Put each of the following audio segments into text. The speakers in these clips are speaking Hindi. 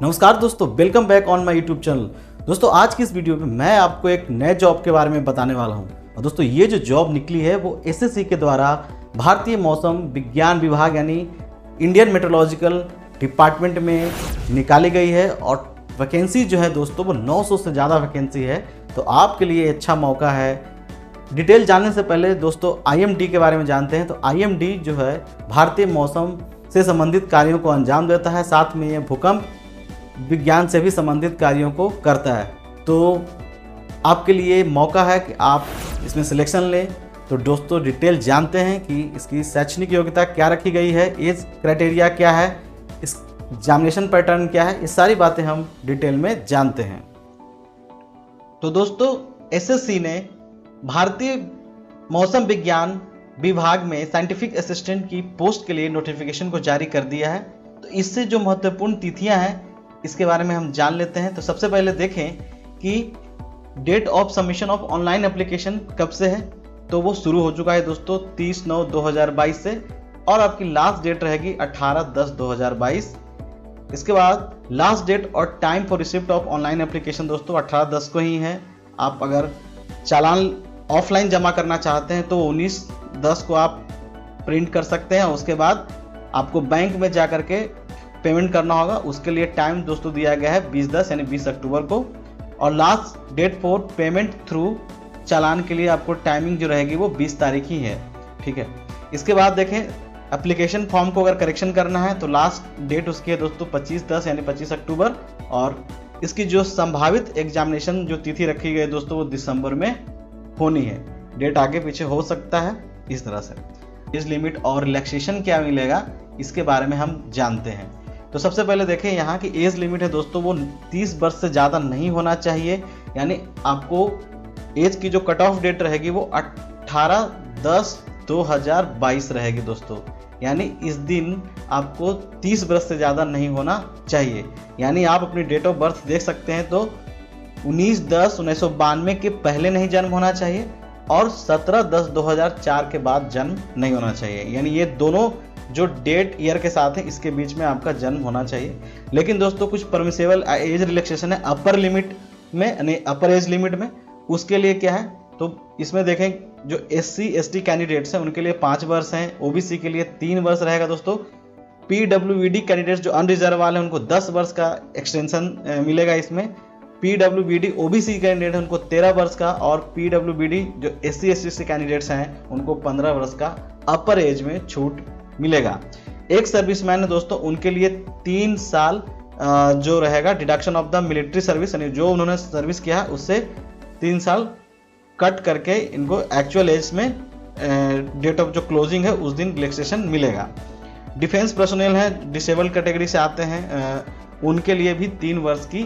नमस्कार दोस्तों, welcome back on my YouTube channel. दोस्तों आज की इस वीडियो में मैं आपको एक नए जॉब के बारे में बताने वाला हूं। और दोस्तों ये जो जॉब निकली है वो एसएससी के द्वारा भारतीय मौसम विज्ञान विभाग यानी इंडियन मेट्रोलॉजिकल डिपार्टमेंट में निकाली गई है। और वैकेंसी जो है दोस्तों वो 900 से ज़्यादा वैकेंसी है, तो आपके लिए अच्छा मौका है। डिटेल जानने से पहले दोस्तों आईएमडी के बारे में जानते हैं। तो आईएमडी जो है भारतीय मौसम से संबंधित कार्यों को अंजाम देता है, साथ में ये भूकंप विज्ञान से भी संबंधित कार्यों को करता है। तो आपके लिए मौका है कि आप इसमें सिलेक्शन लें। तो दोस्तों डिटेल जानते हैं कि इसकी शैक्षणिक योग्यता क्या रखी गई है, एज क्राइटेरिया क्या है, इस एग्जामिनेशन पैटर्न क्या है, ये सारी बातें हम डिटेल में जानते हैं। तो दोस्तों एसएससी ने भारतीय मौसम विज्ञान विभाग में साइंटिफिक असिस्टेंट की पोस्ट के लिए नोटिफिकेशन को जारी कर दिया है। तो इससे जो महत्वपूर्ण तिथियां हैं इसके बारे में हम जान लेते हैं। तो सबसे पहले देखें कि date of submission of online application कब से है। तो वो शुरू हो चुका है दोस्तों 30/9/2022 से, और आपकी लास्ट डेट रहेगी 18/10/2022। इसके बाद लास्ट डेट और time for receipt of online application दोस्तों 18/10 को ही है। आप अगर चालान ऑफलाइन जमा करना चाहते हैं तो 19/10 को आप प्रिंट कर सकते हैं। उसके बाद आपको बैंक में जा करके पेमेंट करना होगा। उसके लिए टाइम दोस्तों दिया गया है 20/10 यानी 20 अक्टूबर को। और last date for payment through challan के लिए आपको टाइमिंग जो रहेगी वो 20 तारीख ही है, ठीक है। इसके बाद देखें एप्लीकेशन फॉर्म को अगर करेक्शन करना है तो लास्ट डेट उसकी है दोस्तों 25/10 यानी 25 अक्टूबर। और इसकी जो संभावित एग्जामिनेशन जो तिथि रखी गई दोस्तों वो दिसंबर में होनी है। डेट आगे पीछे हो सकता है इस तरह से। एज लिमिट और रिलैक्सेशन क्या मिलेगा इसके बारे में हम जानते हैं। तो सबसे पहले देखें यहाँ की एज लिमिट है दोस्तों वो 30 वर्ष से ज़्यादा नहीं होना चाहिए। यानी आपको एज की जो कट ऑफ डेट रहेगी वो 18/10/2022 रहेगी दोस्तों। यानी इस दिन आपको 30 वर्ष से ज़्यादा नहीं होना चाहिए। यानी आप अपनी डेट ऑफ बर्थ देख सकते हैं तो 19/10/1992 के पहले नहीं जन्म होना चाहिए और 17/10/2004 के बाद जन्म नहीं होना चाहिए। यानी ये दोनों जो डेट ईयर के साथ है इसके बीच में आपका जन्म होना चाहिए। लेकिन दोस्तों कुछ परमिसेबल एज रिलैक्सेशन है अपर लिमिट में यानी अपर एज लिमिट में। उसके लिए क्या है तो इसमें देखें जो SC ST कैंडिडेट्स हैं उनके लिए 5 वर्ष हैं, OBC के लिए 3 वर्ष रहेगा दोस्तों। PWBD कैंडिडेट्स जो अनरिजर्व वाले हैं उनको 10 वर्ष का एक्सटेंशन मिलेगा इसमें। PWBD OBC कैंडिडेट हैं उनको 13 वर्ष का, और PWBD जो SC ST कैंडिडेट्स हैं उनको 15 वर्ष का अपर एज में छूट मिलेगा। एक सर्विसमैन है दोस्तों उनके लिए 3 साल जो रहेगा deduction of the military service, यानी जो उन्होंने सर्विस किया है उससे 3 साल कट करके इनको एक्चुअल एज में डेट ऑफ जो क्लोजिंग है उस दिन रिलैक्सेशन मिलेगा। डिफेंस पर्सोनेल हैं, डिसेबल कैटेगरी से आते हैं, उनके लिए भी 3 वर्ष की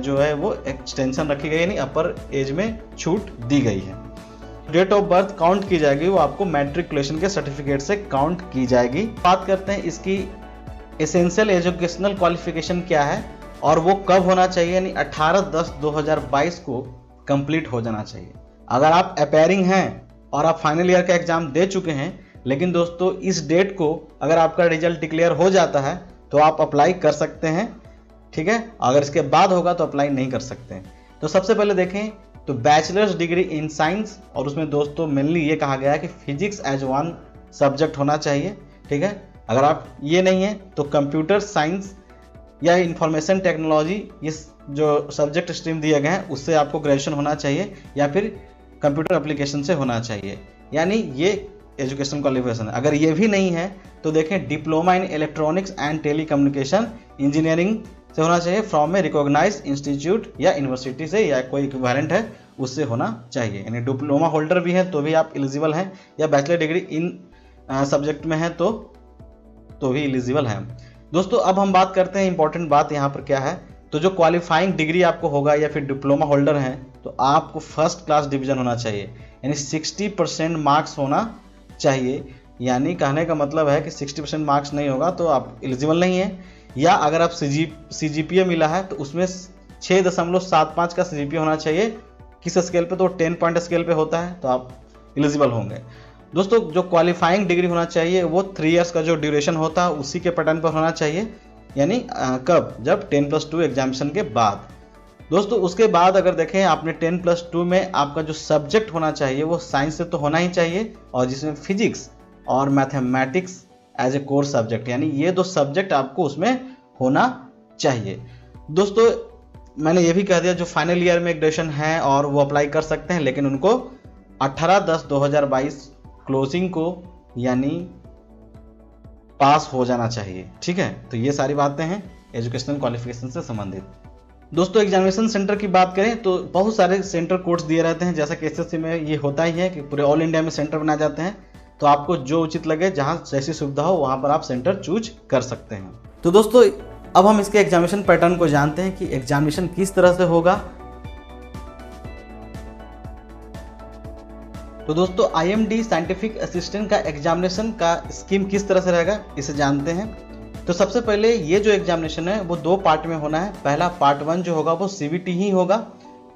जो है वो एक्सटेंशन रखी गई यानी अपर एज में छूट दी गई है। डेट ऑफ बर्थ काउंट की जाएगी वो आपको मैट्रिकुलेशन के सर्टिफिकेट से काउंट की जाएगी। बात करते हैं इसकी एसेंशियल एजुकेशनल क्वालिफिकेशन क्या है और वो कब होना चाहिए, यानी 18/10/2022 को कंप्लीट हो जाना चाहिए। अगर आप अपेयरिंग हैं और आप फाइनल ईयर का एग्जाम दे चुके हैं, लेकिन दोस्तों इस डेट को अगर आपका रिजल्ट डिक्लेयर हो जाता है तो आप अप्लाई कर सकते हैं, ठीक है। अगर इसके बाद होगा तो अप्लाई नहीं कर सकते हैं। तो सबसे पहले देखें तो बैचलर्स डिग्री इन साइंस, और उसमें दोस्तों मेनली ये कहा गया है कि फिजिक्स एज वन सब्जेक्ट होना चाहिए, ठीक है। अगर आप ये नहीं है तो कंप्यूटर साइंस या इंफॉर्मेशन टेक्नोलॉजी इस जो सब्जेक्ट स्ट्रीम दिए गए हैं उससे आपको ग्रेजुएशन होना चाहिए, या फिर कंप्यूटर एप्लीकेशन से होना चाहिए। यानी ये एजुकेशन क्वालिफिकेशन है। अगर ये भी नहीं है तो देखें diploma in electronics and telecommunication engineering से होना चाहिए फ्रॉम ए रिकॉग्नाइज्ड इंस्टीट्यूट या यूनिवर्सिटी से, या कोई इक्विवेलेंट है उससे होना चाहिए। यानी डिप्लोमा होल्डर भी है तो भी आप एलिजिबल हैं, या बैचलर डिग्री इन सब्जेक्ट में है तो भी एलिजिबल है। दोस्तों अब हम बात करते हैं इंपॉर्टेंट बात यहाँ पर क्या है। तो जो क्वालिफाइंग डिग्री आपको होगा या फिर डिप्लोमा होल्डर हैं तो आपको फर्स्ट क्लास डिवीजन होना चाहिए, यानी 60% मार्क्स होना चाहिए। यानी कहने का मतलब है कि 60% मार्क्स नहीं होगा तो आप एलिजिबल नहीं है। या अगर आप CGPA मिला है तो उसमें 6.75 का CGPA होना चाहिए। किस स्केल पे तो 10 पॉइंट स्केल पे होता है, तो आप एलिजिबल होंगे। दोस्तों जो क्वालिफाइंग डिग्री होना चाहिए वो 3 इयर्स का जो ड्यूरेशन होता है उसी के पैटर्न पर होना चाहिए। यानी कब, जब 10+2 एग्जामिनेशन के बाद। दोस्तों उसके बाद अगर देखें आपने 10+2 में आपका जो सब्जेक्ट होना चाहिए वो साइंस से तो होना ही चाहिए, और जिसमें फिजिक्स और mathematics as a core subject, यानी ये 2 सब्जेक्ट आपको उसमें होना चाहिए। दोस्तों मैंने ये भी कह दिया जो फाइनल ईयर में ग्रेजुएशन है और वो अप्लाई कर सकते हैं, लेकिन उनको 18/10/2022 क्लोजिंग को यानी पास हो जाना चाहिए। ठीक है, तो ये सारी बातें हैं एजुकेशनल क्वालिफिकेशन से संबंधित। दोस्तों एग्जामिनेशन सेंटर की बात करें तो बहुत सारे सेंटर कोड्स दिए रहते हैं, जैसा कि एसएससी में ये होता ही है कि पूरे ऑल इंडिया में सेंटर बनाए जाते हैं, तो आपको जो उचित लगे, जहां जैसी सुविधा हो वहां पर आप सेंटर चूज कर सकते हैं। तो दोस्तों अब हम इसके एग्जामिनेशन पैटर्न को जानते हैं कि एग्जामिनेशन किस तरह से होगा। तो दोस्तों IMD साइंटिफिक असिस्टेंट का एग्जामिनेशन का स्कीम किस तरह से रहेगा इसे जानते हैं। तो सबसे पहले ये जो एग्जामिनेशन है वो 2 पार्ट में होना है। पहला पार्ट 1 जो होगा वो CVT ही होगा,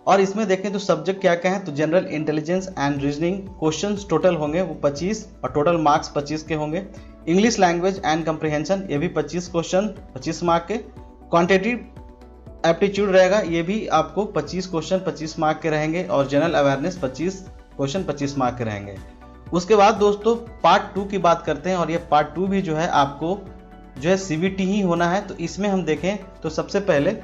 और इसमें देखें तो सब्जेक्ट क्या क्या है, तो general intelligence and reasoning questions total होंगे वो 25 और टोटल मार्क्स 25 के होंगे। इंग्लिश लैंग्वेज एंड कंप्रीहेंशन ये भी 25 क्वेश्चन 25 मार्क के। क्वांटिटेटिव एप्टीट्यूड रहेगा, ये भी आपको 25 क्वेश्चन 25 मार्क के रहेंगे, और जनरल अवेयरनेस 25 क्वेश्चन 25 मार्क के रहेंगे। उसके बाद दोस्तों पार्ट 2 की बात करते हैं, और ये पार्ट 2 भी जो है आपको जो है CVT ही होना है। तो इसमें हम देखें तो सबसे पहले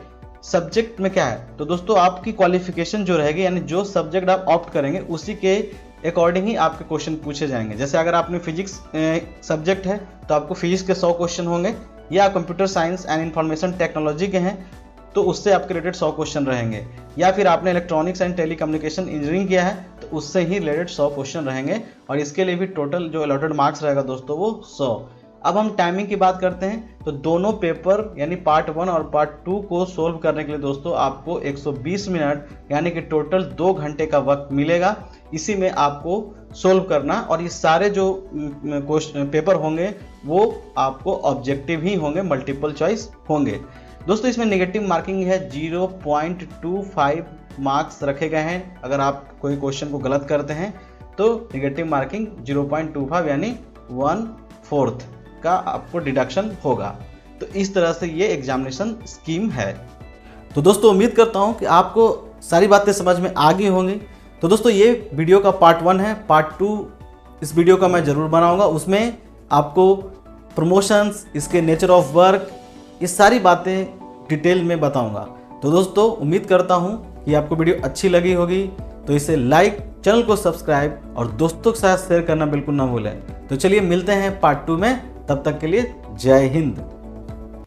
सब्जेक्ट में क्या है, तो दोस्तों आपकी क्वालिफिकेशन जो रहेगी, यानी जो सब्जेक्ट आप ऑप्ट करेंगे उसी के अकॉर्डिंग ही आपके क्वेश्चन पूछे जाएंगे। जैसे अगर आपने फिजिक्स सब्जेक्ट है तो आपको फिजिक्स के 100 क्वेश्चन होंगे, या computer science and information technology के हैं तो उससे आपके रिलेटेड 100 क्वेश्चन रहेंगे, या फिर आपने इलेक्ट्रॉनिक्स एंड टेलीकम्युनिकेशन इंजीनियरिंग किया है तो उससे ही रिलेटेड 100 क्वेश्चन रहेंगे, और इसके लिए भी टोटल जो अलॉटेड मार्क्स रहेगा दोस्तों वो 100। अब हम टाइमिंग की बात करते हैं, तो दोनों पेपर यानी पार्ट 1 और पार्ट 2 को सोल्व करने के लिए दोस्तों आपको 120 मिनट यानी कि टोटल 2 घंटे का वक्त मिलेगा। इसी में आपको सोल्व करना, और ये सारे जो पेपर होंगे वो आपको ऑब्जेक्टिव ही होंगे, मल्टीपल चॉइस होंगे। दोस्तों इसमें नेगेटिव मार्किंग है, 0.25 मार्क्स रखे गए हैं। अगर आप कोई क्वेश्चन को गलत करते हैं तो नेगेटिव मार्किंग 0.25 यानी 1/4 का आपको डिडक्शन होगा। तो इस तरह से ये एग्जामिनेशन स्कीम है। तो दोस्तों उम्मीद करता हूं कि आपको सारी बातें समझ में आ गई होंगी। तो दोस्तों ये वीडियो का पार्ट 1 है, पार्ट 2 इस वीडियो का मैं ज़रूर बनाऊंगा, उसमें आपको प्रमोशंस, इसके नेचर ऑफ वर्क, ये सारी बातें डिटेल में बताऊंगा। तो दोस्तों उम्मीद करता हूं कि आपको वीडियो अच्छी लगी होगी, तो इसे लाइक, चैनल को सब्सक्राइब और दोस्तों के साथ शेयर करना बिल्कुल ना भूलें। तो चलिए मिलते हैं पार्ट 2 में, तब तक के लिए जय हिंद।